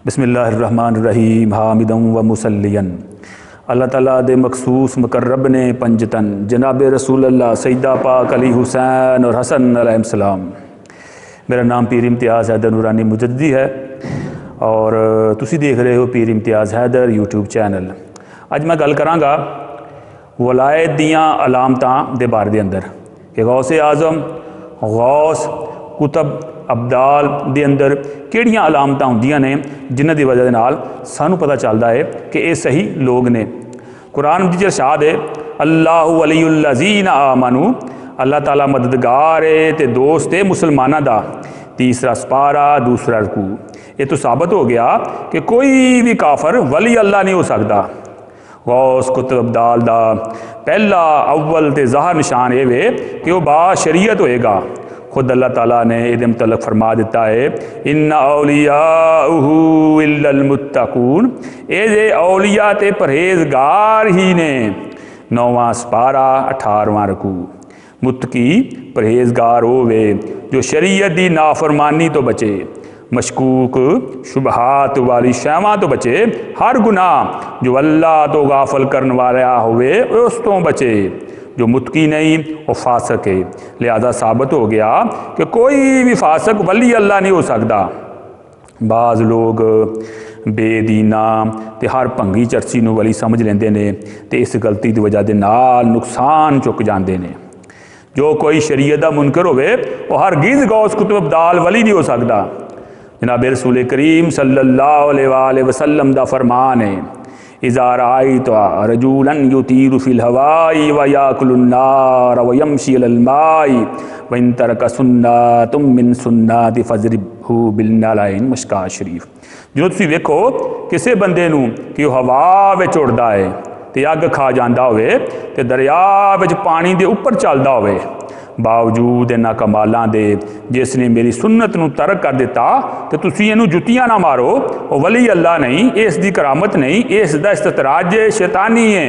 बिस्मिल्लाहिर्रहमानिर्रहीम हामिदम व मुसल्लियन अल्लाह ताला दे मखसूस मुकर्रब ने पंजतन जनाब रसूलुल्लाह सैयदा पाक अली हुसैन और हसन अलैहिस्सलाम। मेरा नाम पीर इम्तियाज़ हैदर नूरानी मुजद्दी है और तुसी देख रहे हो पीर इम्तियाज़ हैदर यूट्यूब चैनल। अज मैं गल करांगा वलायत दियां अलामतां दे बारे दे अंदर कि गौसे आज़म गौस कुतब अब्दाल दे अंदर किहड़ियां अलामतां हुंदियां ने जिन्हां दी वजह दे नाल सानू पता चलदा है कि ये सही लोग ने। कुरान दी इरशाद है अल्लाहु वलियुल्लज़ीना आमनू, अल्लाह ताला मददगार है ते दोस्त है मुसलमाना दा। तीसरा सपारा दूसरा रकू। ये तो साबित हो गया कि कोई भी काफर वली अल्लाह नहीं हो सकता। गौस कुतब अब्दाल दा पहला अव्वल ते ज़ाहर निशान ये वे कि वह बाशरीयत होएगा। खुद अल्लाह ताला ने इहदे मुतल्लक फरमा दिता है इन्ना औलियाहु इल्लल मुत्तकून, ये औलिया ते परहेजगार ही ने। 9वां सपारा 18वां रकू। मुत्तकी परहेजगार होवे जो शरीयत दी नाफरमानी तो बचे, मशकूक शुबहात वाली शैवां तो बचे, हर गुनाह जो अल्लाह तो गाफल करने वाला होवे उस तो बचे। जो मुत्तकी नहीं वो फासक है। लिहाजा साबित हो गया कि कोई भी फासक वली अल्लाह नहीं हो सकता। बाज़ लोग बेदीना ते हर भंगी चर्ची नूं वली समझ लेंदे ने ते इस गलती की वजह दे नाल नुकसान चुक जाते हैं। जो कोई शरीयत दा मुनकर होवे वो हरगिज़ गौस कुतुब अब्दाल वली नहीं हो सकता। जनाब रसूल करीम सल्लल्लाहु अलैहि वसल्लम दा फरमान है इज़ा रअयता रजुलन युतीरु फिल हवाई व याकुलुन नार व यमशी अलल माई व इन तरका सुन्नतुम मिन सुन्नति फजरिबहु बिन्नालैन। मुश्कात शरीफ। जो तुसीं वेखो किसी बंदे नूं कि वह हवा विच उड़दा है ते अग खा जांदा होवे ते दरिया विच पानी दे उपर चलदा होवे, बावजूद इन्हां कमालां दे जिसने मेरी सुन्नत नूं तरक कर दिता तो तुसीं इहनूं जुत्तियां ना मारो। वो वली अल्लाह नहीं, इस दी करामत नहीं, इस दा इस्ततराज शैतानी है।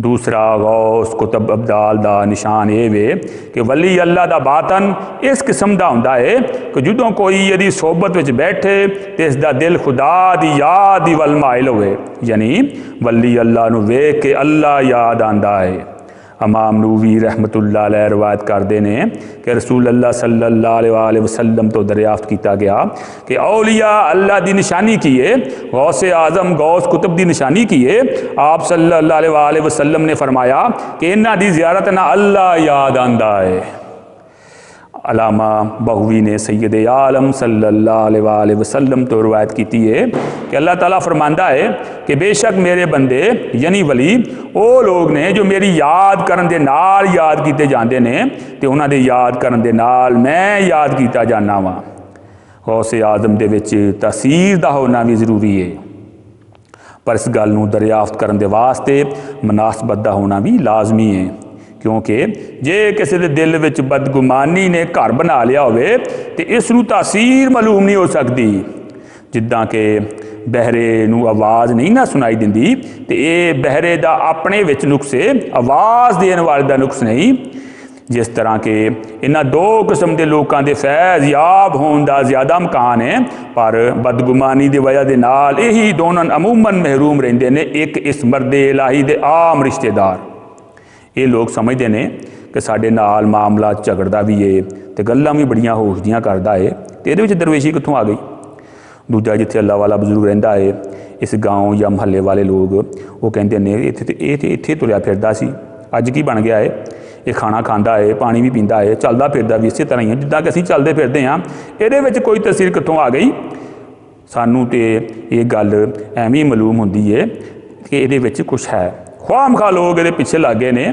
दूसरा गौस कुतब अब्दाल दा निशान ये वे कि वली अल्लाह दा बातन इस किस्म दा हुंदा है कि जदों कोई यदि सोबत विच बैठे तो इसका दिल खुदा दी याद दी वल माइल होवे, यानी वली अल्लाह नूं वेख के अल्लाह याद आंदा है। इमाम नूवी रहमतुल्लाह अलैह रवायत करते हैं कि रसूल अल्लाह सल्लल्लाहु अलैहि वसल्लम तो दरियाफ्त किया गया कि औलिया अल्लाह की निशानी की है, गौसे आज़म गौस कुतुब की निशानी की है। आप सल्लल्लाहु अलैहि वसल्लम ने फरमाया कि इन्हां दी ज़ियारत ना अल्लाह याद आंदा है। अलामा बहुवी ने सैयद आलम सल्लल्लाहु अलैहि वसल्लम तो रवायत की है कि अल्लाह ताला फरमांदा है कि बेशक मेरे बंदे यानी वली वो लोग ने जो मेरी याद करन दे नाल याद किए जाते हैं तो उन्हां दे याद करन दे नाल मैं याद किया जाना वा। गौसे आज़म दे विच तासीर दा होना भी जरूरी है, पर इस गल नूं दरियाफ्त करन दे वास्ते मुनासबत दा होना भी लाजमी है। क्योंकि जे किसी के दिल में बदगुमानी ने घर बना लिया होवे तो इसनूं तासीर मालूम नहीं हो सकती। जिद्दां कि बहरे नूं आवाज़ नहीं ना सुनाई दिंदी तो ये बहरे दा अपने विच नुक्स है, आवाज़ देने वाले दा नुक्स नहीं। जिस तरह के इन्हां दो किस्म के लोगों के फैज़ याब होने का ज़्यादा मकान है, पर बदगुमानी की वजह के नाल यही दोनों अमूमन महरूम रहिंदे ने। एक इस मर्दे इलाही दे आम रिश्तेदार ये लोग समझते हैं कि साडे नाल मामला झगड़दा भी है तो गल्लां भी बड़ियां होशदियां करदा है तो ये दरवेशी कित्थों आ गई। दूजा जिथे अल्लाह वाला बजुर्ग रहिंदा है इस गाँव या महल्ले वाले लोग वो कहते हैं इत्थे तुरिया फिरदा सी, अज की बन गया है, ये खाना खाता है पानी भी पींदा है चलदा फिरदा भी इसे तरह ही है जिद्दां कि असीं चलदे फिरदे हाँ। ये कोई तसीर कित्थों आ गई। सानू तो ये गल एवें मालूम होंदी है कि ये कुछ है, ख्वामखा लोग ये पिछे लागे ने,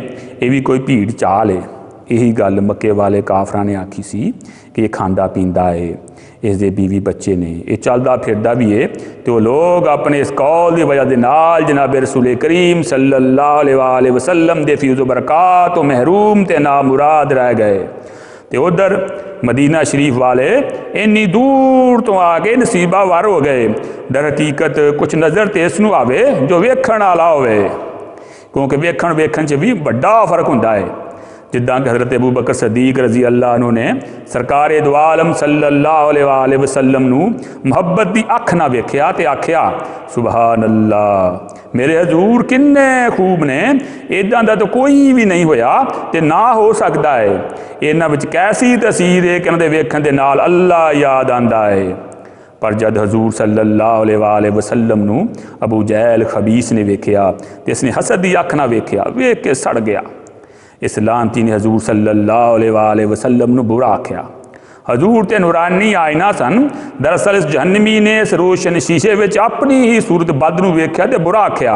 यह भी कोई भीड़ चाल है। यही गल मक्के वाले काफरां ने आखी सी कि ये खांदा पींदा है, इसके बीवी बच्चे ने, ये चलदा फिरदा भी है। तो लोग अपने इस कौल की वजह के नाल जनाब रसूल करीम सल्लल्लाहु अलैहि वसल्लम दे फीज़ बरकात तो महरूम ते नामुराद रह गए। तो उधर मदीना शरीफ वाले इन्नी दूर तो आके नसीबा वार हो गए। दर हकीकत कुछ नज़र तो इसनूं आवे जो वेखण वाला होवे, क्योंकि वेखण च भी बड़ा फर्क होंदा है। जिद्दां कि हज़रत अबू बकर सदीक रजी अल्लाह अन्हु ने सरकार दो आलम सल्लल्लाहु अलैहि वसल्लम नूं मुहब्बत दी अख ना वेख्या ते आख्या सुबहान अल्लाह मेरे हजूर किन्ने खूब ने, इदां दा तो कोई भी नहीं होया ते ना हो सकता है। इन्हां विच कैसी तसीर है कि इन्हां दे वेखण दे नाल अल्लाह याद आंदा है। पर जद हजूर सल्लल्लाहु अलैहि वसल्लम नूं अबू जहल खबीस ने वेख्या ते इसने हसद दी अख ना वेख्या, वेख के सड़ गया। इस लानती ने हजूर सल्लल्लाहु अलैहि वसल्लम नूं बुरा आख्या। हजूर ते नूरानी आईना सन। दरअसल इस जहन्नमी ने इस रोशन शीशे विच अपनी ही सूरत बद नूं वेख्या ते बुरा आख्या।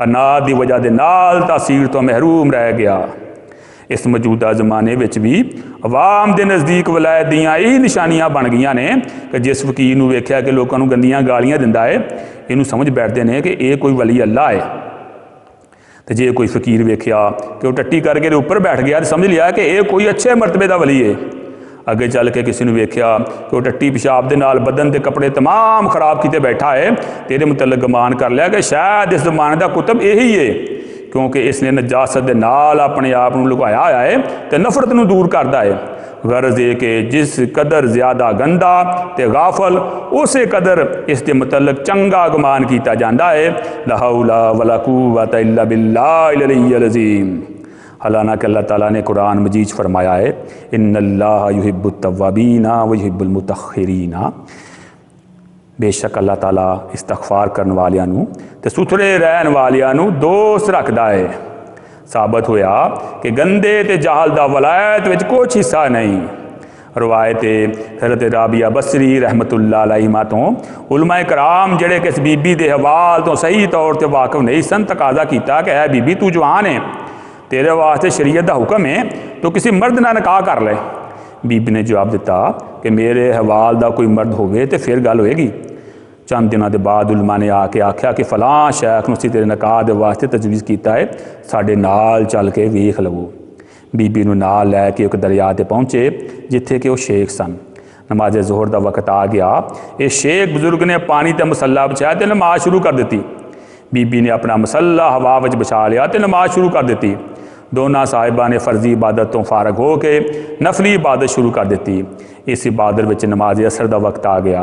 अनाद दी वजह दे नाल तासीर तो महरूम रह गया। इस मौजूदा जमाने विच भी अवाम के नज़दीक वलायत दियां यही निशानियां बन गई ने कि जिस फकीर नूं वेख्या कि लोगों नूं गंदियां गालियां दिंदा है, इनू समझ बैठते हैं कि यह कोई वली अल्लाह है। तो जे कोई फकीर वेख्या कि वह टट्टी करके उपर बैठ गया तो समझ लिया कि यह कोई अच्छे मरतबे का वली है। अगे चल के किसी ने वेख्या कि वह टट्टी पेशाब के नाल बदन के कपड़े तमाम खराब किते बैठा है, तेरे मुतलक गुमान कर लिया कि शायद इस जमाने का कुतब यही है, क्योंकि इसने नजासत के नाल अपने आप को लुकाया होया है तो नफरत को दूर करता है। गर्ज है कि जिस कदर ज़्यादा गंदा ते गाफल उस कदर इसके मुतलक चंगा गुमान किया जाता है। ला हौला वला कुव्वता इल्ला बिल्लाहिल अलिय्यिल अज़ीम। हालांकि अल्लाह ताला ने कुरान मजीद फरमाया है इन्नल्लाह युहिब्बुत तव्वाबीना व युहिब्बुल मुतअख्खिरीना। बेशक अल्लाह ताला इस्तगफार करने वालियां नूं ते सुथरे रहन वालियां नूं दोस्त रखता है। साबित होया कि गंदे ते जाहल दा वलायत विच कुछ हिस्सा नहीं। रवायत हज़रत राबिया बसरी रहमतुल्लाह अलैहिमा तो उलमाए कराम जेड़े कि इस बीबी के हवाल तो सही तौर पर वाकफ नहीं सन, तकाजा किया कि ऐ बीबी तू जवान है, तेरे वास्ते शरीयत का हुक्म है तो किसी मर्द ना निकाह कर ले। बीबी ने जवाब दिता कि मेरे हवाल का कोई मर्द होवे तो फिर गल होएगी। चंद दिनों के बाद उलमा ने आके आख्या कि फलां शैख नूं असीं तेरे निकाह के वास्ते तजवीज़ किया है, साडे नाल चल के वेख लवो। बीबी नूं नाल लैके एक दरिया ते पहुँचे जिथे कि वह शेख सन। नमाज जोहर का वक्त आ गया। इस शेख बजुर्ग ने पानी ते मसला बिछाया तो नमाज शुरू कर दी। बीबी ने अपना मसला हवा विच बिछा लिया तो नमाज शुरू कर दी। दोनों साहिबा ने फर्जी इबादत तो फारग हो के नफली इबादत शुरू कर दी। इस इबादत विच नमाज असर का वक्त आ गया।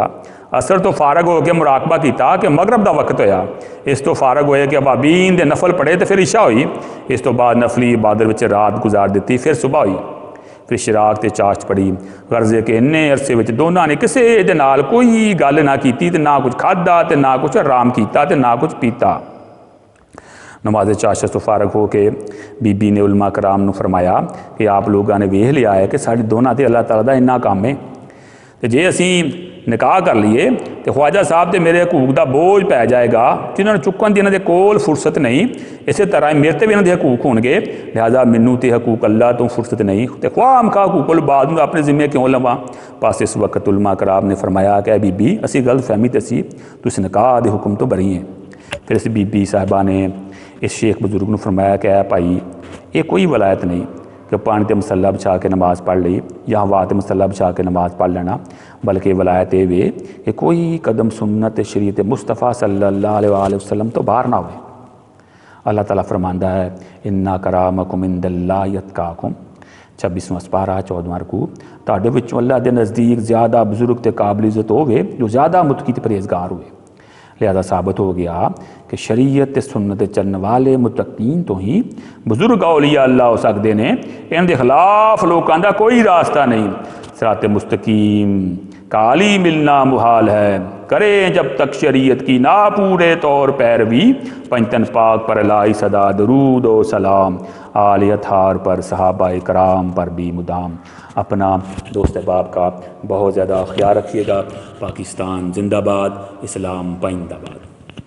असर तो फारग हो के मुराकबा किया कि मगरब का वक्त होया। इस तो फारग होए कि अबाबीन दे नफल पढ़े तो फिर इशा हुई। इस तो बाद नफली इबादत विच रात गुजार दी, फिर सुबह हुई, फिर शराक ते चाश्त पड़ी। गर्ज है कि इन्ने अरसे विच दोनों ने किसी दे नाल कोई गल ना की, ना कुछ खादा तो ना कुछ आराम किया तो ना कुछ पीता। नमाज चाशत तो फारग हो के बीबी ने उलमा कराम नूं फरमाया कि आप लोगों ने वेख लिया है कि साढ़े दोनों ते अल्लाह ताला दा इन्ना काम है, तो जे असी निकाह कर लीए तो ख्वाजा साहब तो मेरे हकूक का बोझ पै जाएगा जिन्होंने चुकन की इन्होंने कोल फुरसत नहीं। इस तरह मेरे ते भी इन्होंने हकूक होंगे, लिहाजा मैनू तो हकूक अल्लाह तो फुरसत नहीं, तो ख्वाम का हकूक बाद में अपने जिम्मे क्यों लवां। बस इस वक्त उलमा कराम ने फरमाया कि बीबी असी गलत फहमी तो सी, तुस निकाह के हुक्म तो बरी हैं। फिर इस बीबी साहिबा ने इस शेख बजुर्ग ने फरमाया कि भाई ये कोई वलायत नहीं कि पानी ते मसला बिछा के नमाज पढ़ ली या हवा ते मसला बिछा के नमाज पढ़ लेना, बल्कि वलायत ये वे कि कोई कदम सुन्नत शरीयत मुस्तफ़ा सल्लल्लाहु अलैहि वसल्लम तो बाहर ना हो। अल्लाह ताला फरमांदा है इन्ना करामकुम इंदल्लाहि अतकाकुम 26वां सपारा 14वां रकू, तुहाडे विचों अल्लाह के नज़दीक ज़्यादा बुजुर्ग ते काबिल इज़्ज़त होवे जो ज़्यादा मुतकी ते परहेज़गार होवे। लिहाजा साबित हो गया कि शरीयत सुन्नत चलने वाले मुतकीन तो ही बुजुर्ग औलिया अल्लाह हो सकते हैं, इनके खिलाफ लोगों का कोई रास्ता नहीं। सिरात मुस्तकीम काली मिलना मुहाल है, करें जब तक शरीयत की ना पूरे तौर पैरवी, पंचतन पाक पर लाई सदा दरूद व सलाम, आल अथार पर सहाबा कराम पर भी मुदाम। अपना दोस्त अहबाब का बहुत ज़्यादा ख्याल रखिएगा। पाकिस्तान जिंदाबाद, इस्लाम पाइंदाबाद।